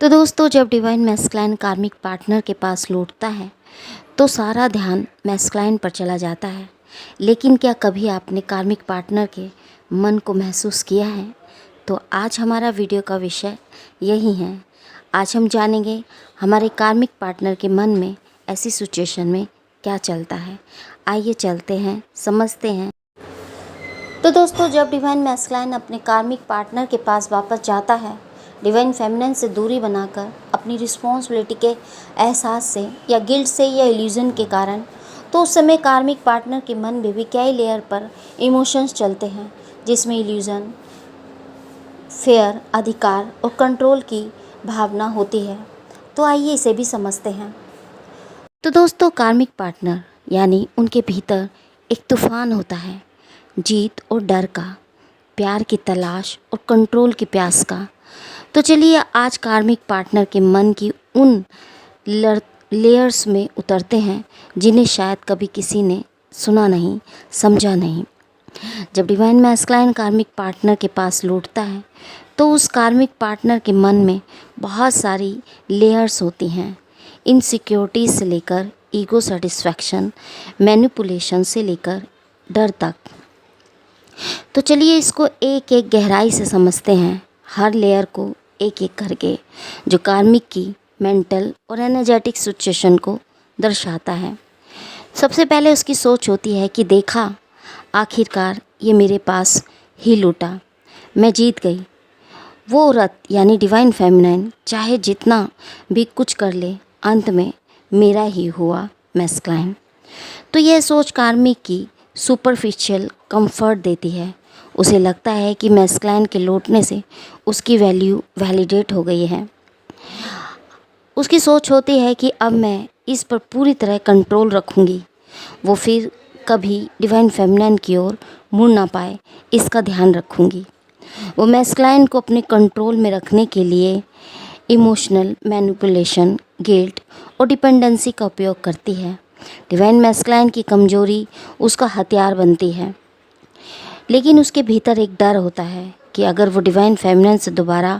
तो दोस्तों, जब डिवाइन मैस्कुलाइन कार्मिक पार्टनर के पास लौटता है तो सारा ध्यान मैस्कुलाइन पर चला जाता है। लेकिन क्या कभी आपने कार्मिक पार्टनर के मन को महसूस किया है? तो आज हमारा वीडियो का विषय यही है। आज हम जानेंगे हमारे कार्मिक पार्टनर के मन में ऐसी सिचुएशन में क्या चलता है। आइए चलते हैं, समझते हैं। तो दोस्तों, जब डिवाइन मैस्कुलाइन अपने कार्मिक पार्टनर के पास वापस जाता है डिवाइन फेमिनिन से दूरी बनाकर अपनी रिस्पॉन्सिबिलिटी के एहसास से या गिल्ट से या इल्यूजन के कारण, तो उस समय कार्मिक पार्टनर के मन में भी कई लेयर पर इमोशंस चलते हैं, जिसमें इल्यूजन, फेयर, अधिकार और कंट्रोल की भावना होती है। तो आइए इसे भी समझते हैं। तो दोस्तों, कार्मिक पार्टनर यानी उनके भीतर एक तूफान होता है, जीत और डर का, प्यार की तलाश और कंट्रोल की प्यास का। तो चलिए आज कार्मिक पार्टनर के मन की उन लेयर्स में उतरते हैं जिन्हें शायद कभी किसी ने सुना नहीं, समझा नहीं। जब डिवाइन मैस्कुलाइन कार्मिक पार्टनर के पास लौटता है तो उस कार्मिक पार्टनर के मन में बहुत सारी लेयर्स होती हैं, इनसिक्योरिटीज से लेकर ईगो सेटिस्फैक्शन, मैनिपुलेशन से लेकर डर तक। तो चलिए इसको एक एक गहराई से समझते हैं, हर लेयर को एक एक करके, जो कार्मिक की मेंटल और एनर्जेटिक सिचुएशन को दर्शाता है। सबसे पहले उसकी सोच होती है कि देखा, आखिरकार ये मेरे पास ही लूटा, मैं जीत गई। वो औरत यानी डिवाइन फेमिनिन चाहे जितना भी कुछ कर ले, अंत में मेरा ही हुआ मैस्कुलाइन। तो यह सोच कार्मिक की सुपरफिशियल कंफर्ट देती है। उसे लगता है कि मैस्कुलाइन के लौटने से उसकी वैल्यू वैलिडेट हो गई है। उसकी सोच होती है कि अब मैं इस पर पूरी तरह कंट्रोल रखूँगी, वो फिर कभी डिवाइन फेमिनिन की ओर मुड़ ना पाए, इसका ध्यान रखूँगी। वो मैस्कुलाइन को अपने कंट्रोल में रखने के लिए इमोशनल मैनिपुलेशन, गिल्ट और डिपेंडेंसी का उपयोग करती है। डिवाइन मैस्कुलाइन की कमजोरी उसका हथियार बनती है, लेकिन उसके भीतर एक डर होता है कि अगर वो डिवाइन फेमिनिन से दोबारा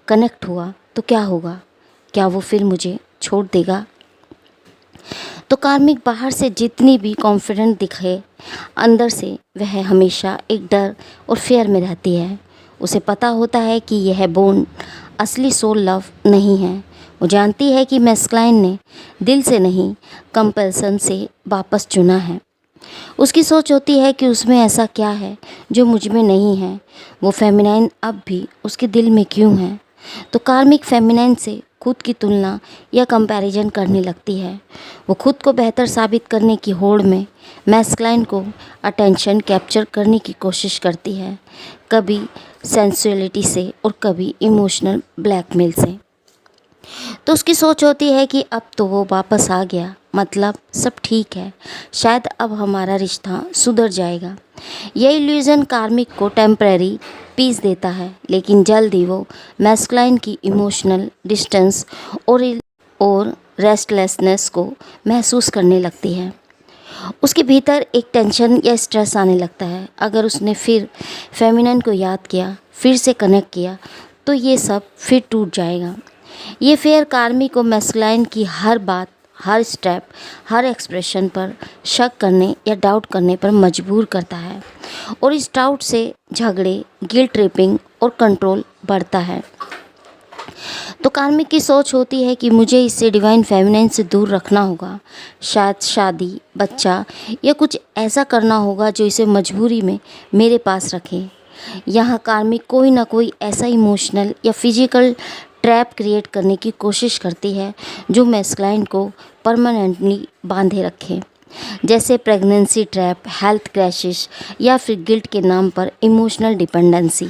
कनेक्ट हुआ तो क्या होगा, क्या वो फिर मुझे छोड़ देगा। तो कार्मिक बाहर से जितनी भी कॉन्फिडेंट दिखे, अंदर से वह हमेशा एक डर और फेयर में रहती है। उसे पता होता है कि यह बॉन्ड असली सोल लव नहीं है। वो जानती है कि मैस्कुलाइन ने दिल से नहीं, कंपल्सन से वापस चुना है। उसकी सोच होती है कि उसमें ऐसा क्या है जो मुझ में नहीं है, वो फेमिनाइन अब भी उसके दिल में क्यों है। तो कार्मिक फेमिनाइन से खुद की तुलना या कंपैरिजन करने लगती है। वो खुद को बेहतर साबित करने की होड़ में मैस्कुलाइन को अटेंशन कैप्चर करने की कोशिश करती है, कभी सेंसुअलिटी से और कभी इमोशनल ब्लैकमेल से। तो उसकी सोच होती है कि अब तो वो वापस आ गया, मतलब सब ठीक है, शायद अब हमारा रिश्ता सुधर जाएगा। यह इल्यूजन कार्मिक को टेम्परेरी पीस देता है, लेकिन जल्द ही वो मैस्कुलाइन की इमोशनल डिस्टेंस और रेस्टलेसनेस को महसूस करने लगती है। उसके भीतर एक टेंशन या स्ट्रेस आने लगता है। अगर उसने फिर फेमिनिन को याद किया, फिर से कनेक्ट किया, तो ये सब फिर टूट जाएगा। ये फेयर कार्मिक को मैस्कुलाइन की हर बात, हर स्टेप, हर एक्सप्रेशन पर शक करने या डाउट करने पर मजबूर करता है, और इस डाउट से झगड़े, गिल्ट ट्रिपिंग और कंट्रोल बढ़ता है। तो कार्मिक की सोच होती है कि मुझे इससे डिवाइन फेमिनिन से दूर रखना होगा, शायद शादी, बच्चा या कुछ ऐसा करना होगा जो इसे मजबूरी में मेरे पास रखे। यहाँ कार्मिक कोई ना कोई ऐसा इमोशनल या फिजिकल ट्रैप क्रिएट करने की कोशिश करती है जो मैस्कुलाइन को परमानेंटली बांधे रखे, जैसे प्रेगनेंसी ट्रैप, हेल्थ क्रैशेस या फिर गिल्ट के नाम पर इमोशनल डिपेंडेंसी।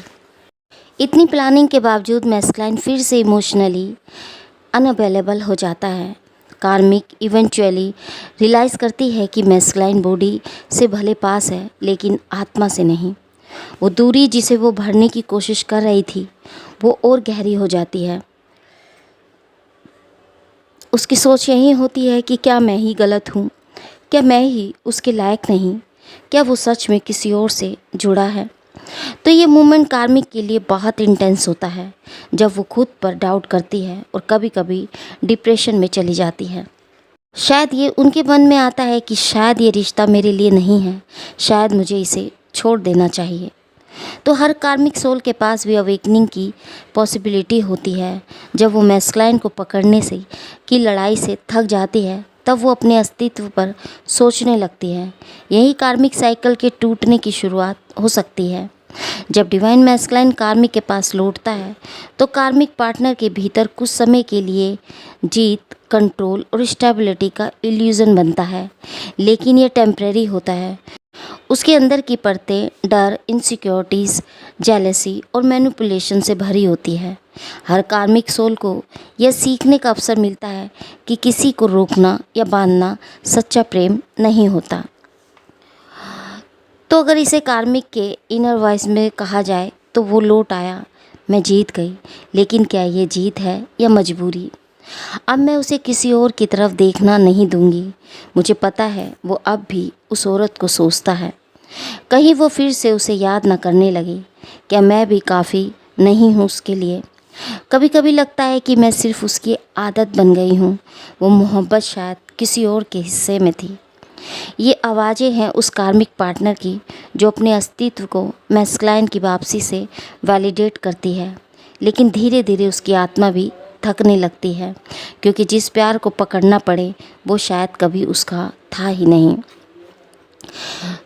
इतनी प्लानिंग के बावजूद मैस्कुलाइन फिर से इमोशनली अनअवेलेबल हो जाता है। कार्मिक इवेंचुअली रियलाइज़ करती है कि मैस्कुलाइन बॉडी से भले पास है, लेकिन आत्मा से नहीं। वो दूरी जिसे वो भरने की कोशिश कर रही थी, वो और गहरी हो जाती है। उसकी सोच यही होती है कि क्या मैं ही गलत हूँ, क्या मैं ही उसके लायक नहीं, क्या वो सच में किसी और से जुड़ा है। तो ये मोमेंट कार्मिक के लिए बहुत इंटेंस होता है, जब वो खुद पर डाउट करती है और कभी कभी डिप्रेशन में चली जाती है। शायद ये उनके मन में आता है कि शायद ये रिश्ता मेरे लिए नहीं है, शायद मुझे इसे छोड़ देना चाहिए। तो हर कार्मिक सोल के पास भी अवेकनिंग की पॉसिबिलिटी होती है। जब वो मैस्कुलाइन को पकड़ने से की लड़ाई से थक जाती है, तब वो अपने अस्तित्व पर सोचने लगती है। यही कार्मिक साइकिल के टूटने की शुरुआत हो सकती है। जब डिवाइन मैस्कुलाइन कार्मिक के पास लौटता है, तो कार्मिक पार्टनर के भीतर कुछ समय के लिए जीत, कंट्रोल और स्टेबिलिटी का इल्यूज़न बनता है, लेकिन ये टेम्परेरी होता है। उसके अंदर की परतें डर, इनसिक्योरिटीज़, जेलसी और मैनिपुलेशन से भरी होती है। हर कार्मिक सोल को यह सीखने का अवसर मिलता है कि किसी को रोकना या बांधना सच्चा प्रेम नहीं होता। तो अगर इसे कार्मिक के इनर वॉइस में कहा जाए तो वो लौट आया, मैं जीत गई, लेकिन क्या ये जीत है या मजबूरी? अब मैं उसे किसी और की तरफ देखना नहीं दूंगी। मुझे पता है वो अब भी उस औरत को सोचता है। कहीं वो फिर से उसे याद न करने लगी। क्या मैं भी काफ़ी नहीं हूँ उसके लिए? कभी कभी लगता है कि मैं सिर्फ उसकी आदत बन गई हूँ। वो मोहब्बत शायद किसी और के हिस्से में थी। ये आवाज़ें हैं उस कार्मिक पार्टनर की, जो अपने अस्तित्व को मैस्कुलाइन की वापसी से वैलिडेट करती है। लेकिन धीरे धीरे उसकी आत्मा भी थकने लगती है, क्योंकि जिस प्यार को पकड़ना पड़े वो शायद कभी उसका था ही नहीं।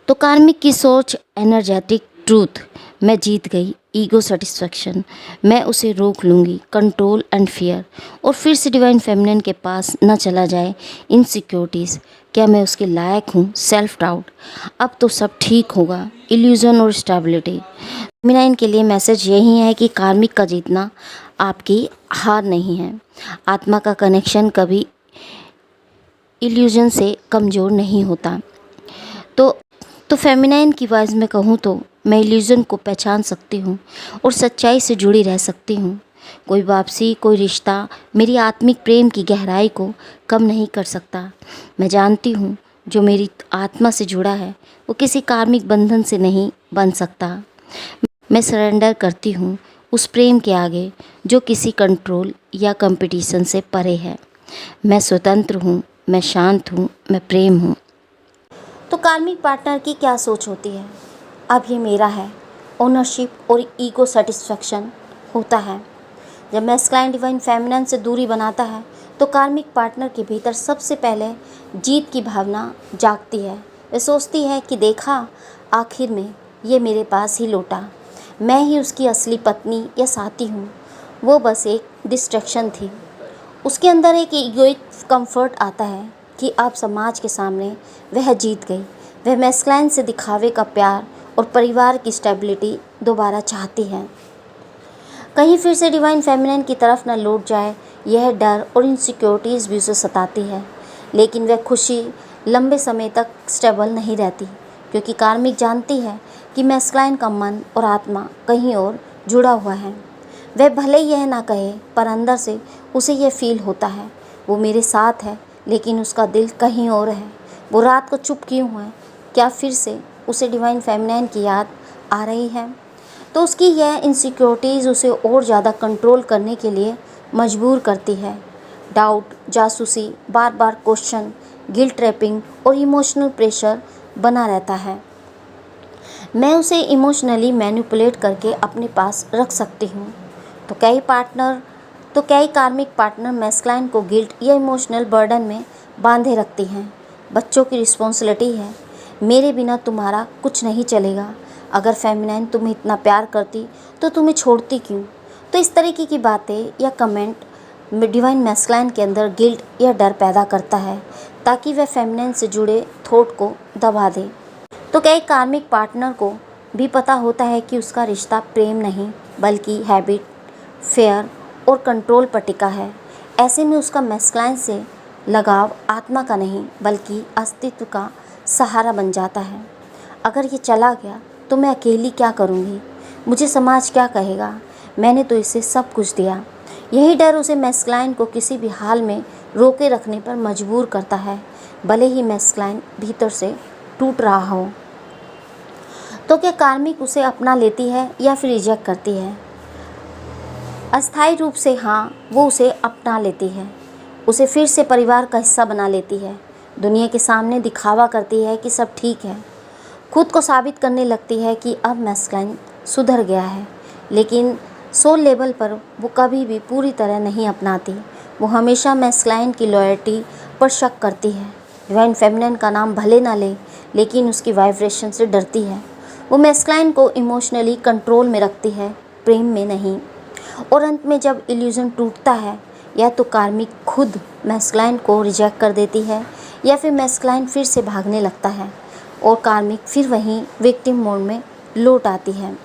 तो कार्मिक की सोच एनर्जेटिक ट्रूथ, मैं जीत गई, ईगो सेटिस्फैक्शन, मैं उसे रोक लूँगी, कंट्रोल एंड फियर, और फिर से डिवाइन फेमिनिन के पास न चला जाए, इनसिक्योरिटीज़, क्या मैं उसके लायक हूँ, सेल्फ डाउट, अब तो सब ठीक होगा, इल्यूज़न और स्टेबिलिटी। फेमिनाइन के लिए मैसेज यही है कि कार्मिक का जीतना आपकी हार नहीं है। आत्मा का कनेक्शन कभी इल्यूज़न से कमज़ोर नहीं होता। तो फेमिनाइन की वॉइस में कहूँ तो मैं इल्यूज़न को पहचान सकती हूँ और सच्चाई से जुड़ी रह सकती हूँ। कोई वापसी, कोई रिश्ता मेरी आत्मिक प्रेम की गहराई को कम नहीं कर सकता। मैं जानती हूँ जो मेरी आत्मा से जुड़ा है वो किसी कार्मिक बंधन से नहीं बन सकता। मैं सरेंडर करती हूँ उस प्रेम के आगे जो किसी कंट्रोल या कंपटीशन से परे है। मैं स्वतंत्र हूँ, मैं शांत हूँ, मैं प्रेम हूँ। तो कार्मिक पार्टनर की क्या सोच होती है? अब ये मेरा है। ओनरशिप और ईगो सेटिस्फैक्शन होता है। जब मैस्कुलाइन डिवाइन फेमिनिन से दूरी बनाता है, तो कार्मिक पार्टनर के भीतर सबसे पहले जीत की भावना जागती है। वह सोचती है कि देखा, आखिर में ये मेरे पास ही लौटा। मैं ही उसकी असली पत्नी या साथी हूँ, वो बस एक डिस्ट्रैक्शन थी। उसके अंदर एक ईगोइक कंफर्ट आता है कि अब समाज के सामने वह जीत गई। वह मैस्कुलाइन से दिखावे का प्यार और परिवार की स्टेबिलिटी दोबारा चाहती है। कहीं फिर से डिवाइन फेमिनिन की तरफ न लौट जाए, यह डर और इनसिक्योरिटीज़ भी उसे सताती है। लेकिन वह खुशी लंबे समय तक स्टेबल नहीं रहती, क्योंकि कार्मिक जानती है कि मैस्कुलाइन का मन और आत्मा कहीं और जुड़ा हुआ है। वह भले ही यह ना कहे, पर अंदर से उसे यह फील होता है वो मेरे साथ है, लेकिन उसका दिल कहीं और है। वो रात को चुप क्यों है? क्या फिर से उसे डिवाइन फेमिनिन की याद आ रही है? तो उसकी यह इनसिक्योरिटीज़ उसे और ज़्यादा कंट्रोल करने के लिए मजबूर करती है। डाउट, जासूसी, बार बार क्वेश्चन, गिल्ट ट्रैपिंग और इमोशनल प्रेशर बना रहता है। मैं उसे इमोशनली मैनिपुलेट करके अपने पास रख सकती हूँ। तो कई कार्मिक पार्टनर मैस्कुलाइन को गिल्ट या इमोशनल बर्डन में बांधे रखती हैं। बच्चों की रिस्पॉन्सिबिलिटी है, मेरे बिना तुम्हारा कुछ नहीं चलेगा। अगर फेमिनिन तुम्हें इतना प्यार करती तो तुम्हें छोड़ती क्यों? तो इस तरीके की बातें या कमेंट डिवाइन मैस्कुलाइन के अंदर गिल्ट या डर पैदा करता है, ताकि वह फेमिनिन से जुड़े थॉट को दबा दे। तो कई कार्मिक पार्टनर को भी पता होता है कि उसका रिश्ता प्रेम नहीं बल्कि हैबिट, फेयर और कंट्रोल पर टिका है। ऐसे में उसका मैस्कुलाइन से लगाव आत्मा का नहीं बल्कि अस्तित्व का सहारा बन जाता है। अगर ये चला गया तो मैं अकेली क्या करूँगी? मुझे समाज क्या कहेगा? मैंने तो इसे सब कुछ दिया। यही डर उसे मैस्कुलाइन को किसी भी हाल में रोके रखने पर मजबूर करता है, भले ही मैस्कुलाइन भीतर से टूट रहा हो। तो क्या कार्मिक उसे अपना लेती है या फिर रिजेक्ट करती है? अस्थायी रूप से हाँ, वो उसे अपना लेती है, उसे फिर से परिवार का हिस्सा बना लेती है, दुनिया के सामने दिखावा करती है कि सब ठीक है, खुद को साबित करने लगती है कि अब मैस्कुलाइन सुधर गया है। लेकिन सोल लेवल पर वो कभी भी पूरी तरह नहीं अपनाती। वो हमेशा मैस्कुलाइन की लॉयल्टी पर शक करती है। डिवाइन फेमिनिन का नाम भले ना ले, लेकिन उसकी वाइब्रेशन से डरती है। वो मैस्कुलाइन को इमोशनली कंट्रोल में रखती है, प्रेम में नहीं। और अंत में जब इल्यूज़न टूटता है, या तो कार्मिक खुद मैस्कुलाइन को रिजेक्ट कर देती है, या फिर मैस्कुलाइन फिर से भागने लगता है और कार्मिक फिर वहीं विक्टिम मोड में लौट आती है।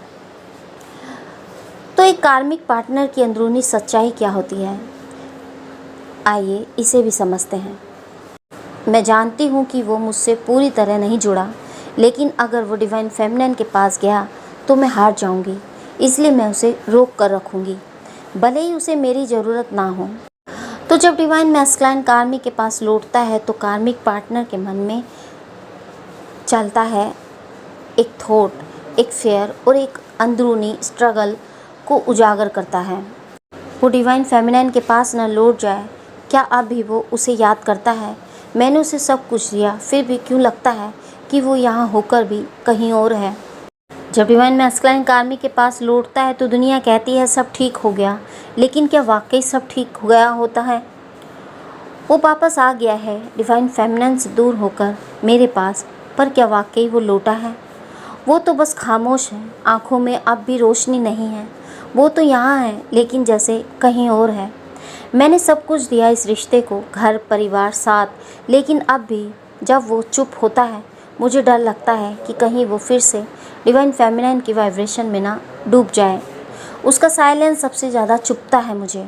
तो एक कार्मिक पार्टनर की अंदरूनी सच्चाई क्या होती है, आइए इसे भी समझते हैं। मैं जानती हूँ कि वो मुझसे पूरी तरह नहीं जुड़ा, लेकिन अगर वो डिवाइन फेमिनिन के पास गया तो मैं हार जाऊँगी, इसलिए मैं उसे रोक कर रखूँगी, भले ही उसे मेरी ज़रूरत ना हो। तो जब डिवाइन मैस्कुलाइन कार्मिक के पास लौटता है तो कार्मिक पार्टनर के मन में चलता है एक थॉट, एक फेयर और एक अंदरूनी स्ट्रगल को उजागर करता है। वो डिवाइन फेमिनिन के पास न लौट जाए, क्या अब भी वो उसे याद करता है? मैंने उसे सब कुछ दिया, फिर भी क्यों लगता है कि वो यहाँ होकर भी कहीं और है? जब डिवाइन मैस्कुलाइन कार्मिक के पास लौटता है तो दुनिया कहती है सब ठीक हो गया, लेकिन क्या वाकई सब ठीक हो गया होता है? वो वापस आ गया है डिवाइन फेमिनिन से दूर होकर मेरे पास, पर क्या वाकई वो लौटा है? वो तो बस खामोश है, आँखों में अब भी रोशनी नहीं है। वो तो यहाँ है, लेकिन जैसे कहीं और है। मैंने सब कुछ दिया इस रिश्ते को, घर, परिवार, साथ, लेकिन अब भी जब वो चुप होता है, मुझे डर लगता है कि कहीं वो फिर से डिवाइन फेमिनिन की वाइब्रेशन में ना डूब जाए। उसका साइलेंस सबसे ज़्यादा चुभता है मुझे।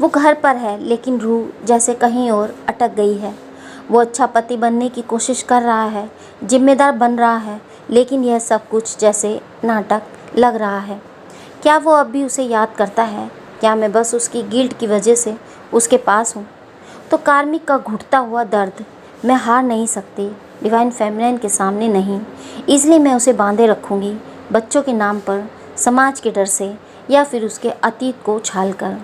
वो घर पर है, लेकिन रूह जैसे कहीं और अटक गई है। वो अच्छा पति बनने की कोशिश कर रहा है, जिम्मेदार बन रहा है, लेकिन यह सब कुछ जैसे नाटक लग रहा है। क्या वो अब भी उसे याद करता है? क्या मैं बस उसकी गिल्ट की वजह से उसके पास हूँ? तो कार्मिक का घुटता हुआ दर्द, मैं हार नहीं सकती डिवाइन फेमिनिन के सामने नहीं, इसलिए मैं उसे बांधे रखूँगी, बच्चों के नाम पर, समाज के डर से, या फिर उसके अतीत को उछाल कर।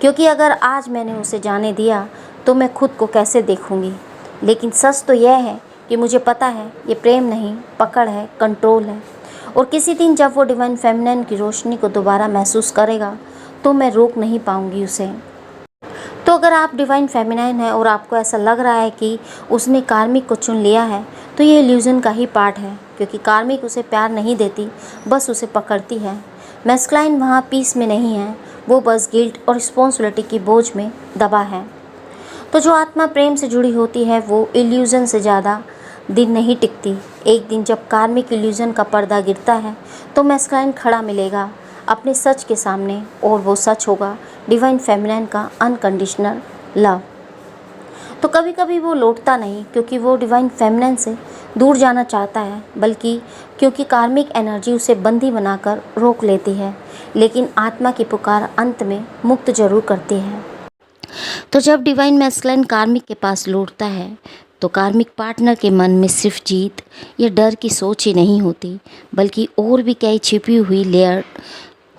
क्योंकि अगर आज मैंने उसे जाने दिया तो मैं खुद को कैसे देखूँगी? लेकिन सच तो यह है कि मुझे पता है ये प्रेम नहीं, पकड़ है, कंट्रोल है। और किसी दिन जब वो डिवाइन फेमिनिन की रोशनी को दोबारा महसूस करेगा तो मैं रोक नहीं पाऊँगी उसे। तो अगर आप डिवाइन फेमिनिन है और आपको ऐसा लग रहा है कि उसने कार्मिक को चुन लिया है, तो ये इल्यूज़न का ही पार्ट है, क्योंकि कार्मिक उसे प्यार नहीं देती, बस उसे पकड़ती है। मैस्कुलाइन वहाँ पीस में नहीं है, वो बस गिल्ट और रिस्पॉन्सिबिलिटी की बोझ में दबा है। तो जो आत्मा प्रेम से जुड़ी होती है वो इल्यूज़न से ज़्यादा दिन नहीं टिकती। एक दिन जब कार्मिक इल्यूज़न का पर्दा गिरता है तो मैस्कुलाइन खड़ा मिलेगा अपने सच के सामने, और वो सच होगा डिवाइन फेमिनिन का अनकंडीशनल लव। तो कभी कभी वो लौटता नहीं क्योंकि वो डिवाइन फेमिनिन से दूर जाना चाहता है, बल्कि क्योंकि कार्मिक एनर्जी उसे बंदी बनाकर रोक लेती है। लेकिन आत्मा की पुकार अंत में मुक्त जरूर करती है। तो जब डिवाइन मैस्कुलाइन कार्मिक के पास लौटता है तो कार्मिक पार्टनर के मन में सिर्फ जीत या डर की सोच ही नहीं होती, बल्कि और भी कई छिपी हुई लेयर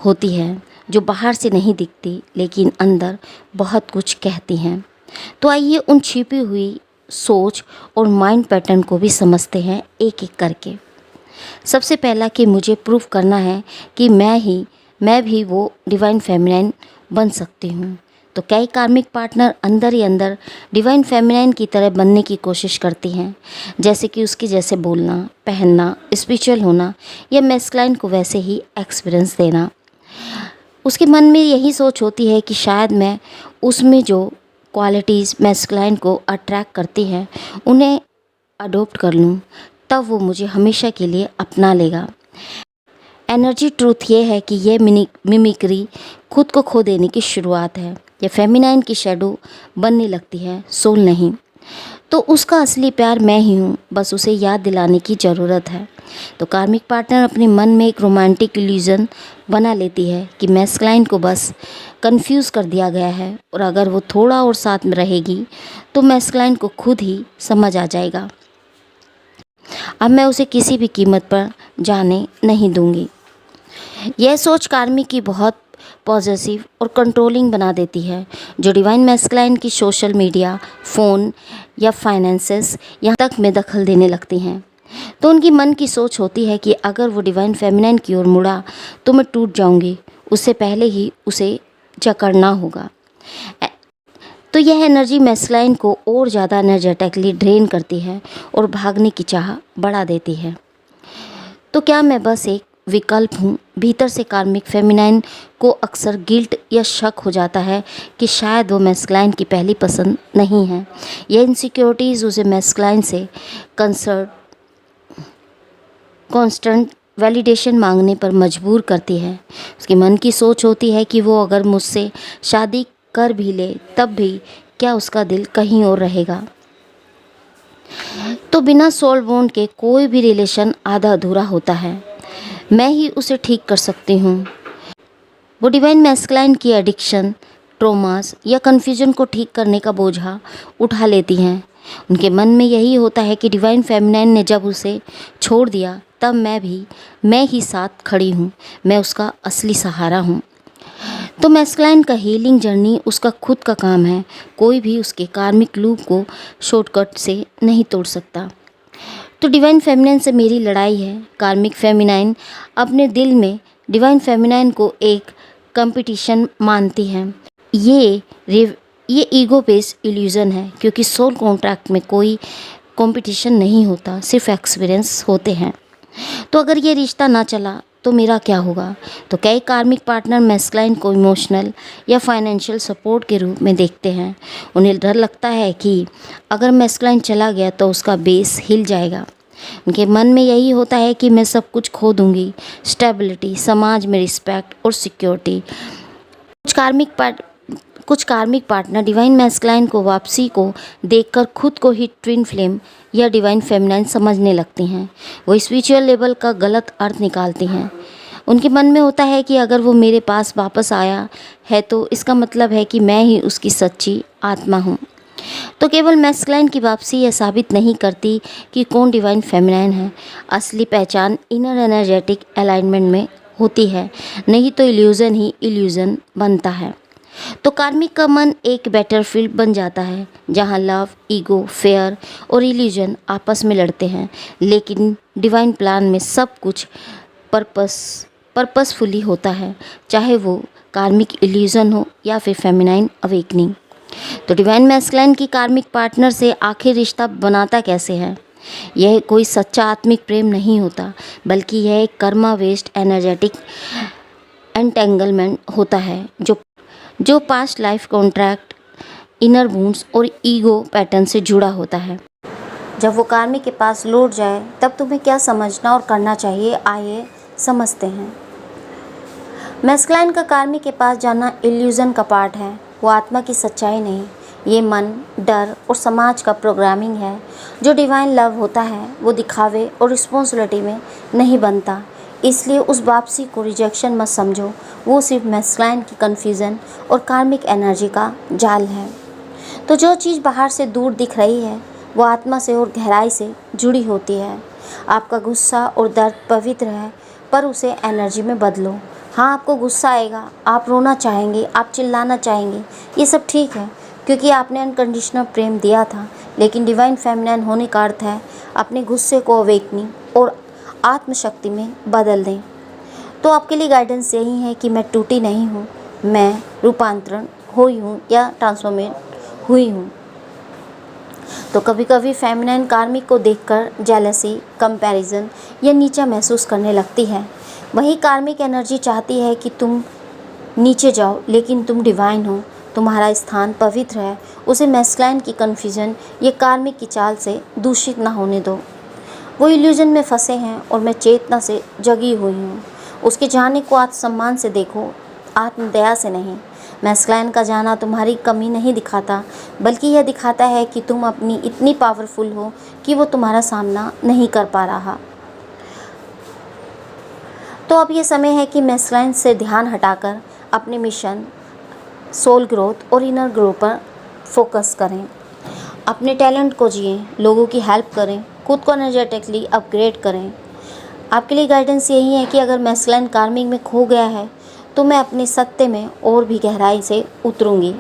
होती हैं जो बाहर से नहीं दिखती, लेकिन अंदर बहुत कुछ कहती हैं। तो आइए उन छिपी हुई सोच और माइंड पैटर्न को भी समझते हैं एक एक करके। सबसे पहला कि मुझे प्रूफ करना है कि मैं भी वो डिवाइन फेमिनिन बन सकती हूँ। तो कई कार्मिक पार्टनर अंदर ही अंदर डिवाइन फेमिनिन की तरह बनने की कोशिश करती हैं, जैसे कि उसके जैसे बोलना, पहनना, स्पिरिचुअल होना, या मैस्कुलाइन को वैसे ही एक्सपीरियंस देना। उसके मन में यही सोच होती है कि शायद मैं उसमें जो क्वालिटीज़ मैस्कुलाइन को अट्रैक्ट करती हैं उन्हें अडॉप्ट कर लूँ, तब वो मुझे हमेशा के लिए अपना लेगा। एनर्जी ट्रूथ ये है कि ये मिमिक्री खुद को खो देने की शुरुआत है। ये फेमिनाइन की शेडो बनने लगती है, सोल नहीं। तो उसका असली प्यार मैं ही हूँ, बस उसे याद दिलाने की ज़रूरत है। तो कार्मिक पार्टनर अपने मन में एक रोमांटिक इल्यूज़न बना लेती है कि मैस्कुलाइन को बस कंफ्यूज कर दिया गया है, और अगर वो थोड़ा और साथ में रहेगी तो मैस्कुलाइन को खुद ही समझ आ जाएगा। अब मैं उसे किसी भी कीमत पर जाने नहीं दूंगी। यह सोच कार्मिक की बहुत पॉजिटिव और कंट्रोलिंग बना देती है। जो डिवाइन मैस्कुलाइन की सोशल मीडिया, फ़ोन या फाइनेंसेस यहाँ तक में दखल देने लगती हैं, तो उनकी मन की सोच होती है कि अगर वो डिवाइन फेमिनाइन की ओर मुड़ा तो मैं टूट जाऊंगी, उससे पहले ही उसे जकड़ना होगा। तो यह एनर्जी मैस्कुलाइन को और ज़्यादा एनर्जेटिकली ड्रेन करती है और भागने की चाह बढ़ा देती है। तो क्या मैं बस एक विकल्प हूँ? भीतर से कार्मिक फेमिनाइन को अक्सर गिल्ट या शक हो जाता है कि शायद वो मैस्कुलाइन की पहली पसंद नहीं है। यह इनसिक्योरिटीज़ उसे मैस्कुलाइन से कांस्टेंट वैलिडेशन मांगने पर मजबूर करती है। उसके मन की सोच होती है कि वो अगर मुझसे शादी कर भी ले तब भी क्या उसका दिल कहीं और रहेगा। तो बिना सोल बॉन्ड के कोई भी रिलेशन आधा अधूरा होता है। मैं ही उसे ठीक कर सकती हूँ। वो डिवाइन मैस्कुलाइन की एडिक्शन, ट्रोमास या कन्फ्यूजन को ठीक करने का बोझा उठा लेती हैं। उनके मन में यही होता है कि डिवाइन फेमिनाइन ने जब उसे छोड़ दिया तब मैं ही साथ खड़ी हूँ, मैं उसका असली सहारा हूँ। तो मैस्कुलाइन का हीलिंग जर्नी उसका खुद का काम है। कोई भी उसके कार्मिक लूप को शॉर्टकट से नहीं तोड़ सकता। तो डिवाइन फेमिनाइन से मेरी लड़ाई है। कार्मिक फेमिनाइन अपने दिल में डिवाइन फेमिनाइन को एक कंपटीशन मानती है। ये ईगो बेस्ड इल्यूज़न है, क्योंकि सोल कॉन्ट्रैक्ट में कोई कंपटीशन नहीं होता, सिर्फ एक्सपीरियंस होते हैं। तो अगर ये रिश्ता ना चला तो मेरा क्या होगा? तो कई कार्मिक पार्टनर मैस्कुलाइन को इमोशनल या फाइनेंशियल सपोर्ट के रूप में देखते हैं। उन्हें डर लगता है कि अगर मैस्कुलाइन चला गया तो उसका बेस हिल जाएगा। उनके मन में यही होता है कि मैं सब कुछ खो दूंगी, स्टेबिलिटी, समाज में रिस्पेक्ट और सिक्योरिटी। कुछ कार्मिक पार्टनर डिवाइन मैस्कुलाइन को वापसी को देखकर खुद को ही ट्विन फ्लेम या डिवाइन फेमिनाइन समझने लगती हैं। वो स्पिरिचुअल लेवल का गलत अर्थ निकालती हैं। उनके मन में होता है कि अगर वो मेरे पास वापस आया है तो इसका मतलब है कि मैं ही उसकी सच्ची आत्मा हूँ। तो केवल मैस्कुलाइन की वापसी यह साबित नहीं करती कि कौन डिवाइन फेमिनाइन है। असली पहचान इनर एनर्जेटिक अलाइनमेंट में होती है, नहीं तो इल्यूज़न ही इल्यूज़न बनता है। तो कार्मिक का मन एक बैटलफील्ड बन जाता है जहाँ लव, ईगो, फेयर और आपस में लड़ते हैं, लेकिन डिवाइन प्लान में सब कुछ पर्पसफुली होता है, चाहे वो कार्मिक इल्यूजन हो या फिर फेमिनाइन अवेकनिंग। तो डिवाइन मैस्कुलाइन की कार्मिक पार्टनर से आखिर रिश्ता बनाता कैसे है? यह कोई सच्चा आत्मिक प्रेम नहीं होता, बल्कि यह एक कर्मा वेस्ट एनर्जेटिक एंटेंगलमेंट होता है जो past life contract, inner wounds और ईगो पैटर्न से जुड़ा होता है। जब वो कार्मिक के पास लौट जाए तब तुम्हें क्या समझना और करना चाहिए, आइए समझते हैं। मैस्कुलाइन का कार्मिक के पास जाना इल्यूज़न का पार्ट है, वो आत्मा की सच्चाई नहीं। ये मन, डर और समाज का प्रोग्रामिंग है। जो डिवाइन लव होता है वो दिखावे और रिस्पॉन्सिबिलिटी में नहीं बनता, इसलिए उस वापसी को रिजेक्शन मत समझो। वो सिर्फ मैस्कुलाइन की कन्फ्यूज़न और कार्मिक एनर्जी का जाल है। तो जो चीज़ बाहर से दूर दिख रही है वो आत्मा से और गहराई से जुड़ी होती है। आपका गुस्सा और दर्द पवित्र है, पर उसे एनर्जी में बदलो। हाँ, आपको गुस्सा आएगा, आप रोना चाहेंगे, आप चिल्लाना चाहेंगे, ये सब ठीक है, क्योंकि आपने अनकंडीशनल प्रेम दिया था। लेकिन डिवाइन फेमिनाइन होने का अर्थ है अपने गुस्से को अवेकनिंग और आत्मशक्ति में बदल दें। तो आपके लिए गाइडेंस यही है कि मैं टूटी नहीं हूँ, मैं रूपांतरण हुई हूँ या ट्रांसफॉर्मेट हुई हूँ। तो कभी कभी फेमिनाइन कार्मिक को देखकर जेलसी, कंपैरिजन या नीचा महसूस करने लगती है। वही कार्मिक एनर्जी चाहती है कि तुम नीचे जाओ, लेकिन तुम डिवाइन हो, तुम्हारा स्थान पवित्र है। उसे मैस्कुलाइन की कन्फ्यूजन या कार्मिक की चाल से दूषित ना होने दो। वो इल्यूजन में फंसे हैं और मैं चेतना से जगी हुई हूँ। उसके जाने को आत्मसम्मान से देखो, आत्मदया से नहीं। मैस्कुलाइन का जाना तुम्हारी कमी नहीं दिखाता, बल्कि यह दिखाता है कि तुम अपनी इतनी पावरफुल हो कि वो तुम्हारा सामना नहीं कर पा रहा। तो अब ये समय है कि मैस्कुलाइन से ध्यान हटाकर अपने मिशन, सोल ग्रोथ और इनर ग्रोथ पर फोकस करें। अपने टैलेंट को जिएं, लोगों की हेल्प करें, खुद को एनर्जेटिकली अपग्रेड करें। आपके लिए गाइडेंस यही है कि अगर मैस्कुलाइन कार्मिक में खो गया है तो मैं अपने सत्य में और भी गहराई से उतरूंगी।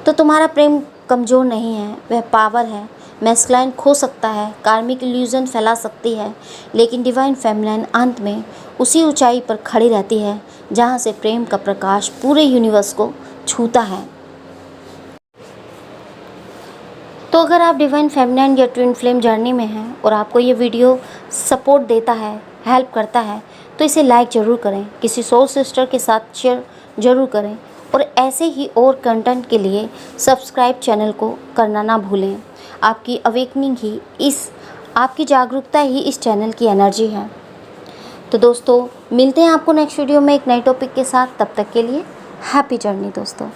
तो तुम्हारा प्रेम कमज़ोर नहीं है, वह पावर है। मैस्कुलाइन खो सकता है, कार्मिक इल्यूजन फैला सकती है, लेकिन डिवाइन फेमिनाइन अंत में उसी ऊंचाई पर खड़ी रहती है जहां से प्रेम का प्रकाश पूरे यूनिवर्स को छूता है। तो अगर आप डिवाइन फेमिनाइन या ट्विन फ्लेम जर्नी में हैं और आपको ये वीडियो सपोर्ट देता है, हेल्प करता है, तो इसे लाइक ज़रूर करें, किसी सोल सिस्टर के साथ शेयर ज़रूर करें और ऐसे ही और कंटेंट के लिए सब्सक्राइब चैनल को करना ना भूलें। आपकी अवेकनिंग ही आपकी जागरूकता ही इस चैनल की एनर्जी है। तो दोस्तों, मिलते हैं आपको नेक्स्ट वीडियो में एक नए टॉपिक के साथ। तब तक के लिए हैप्पी जर्नी दोस्तों।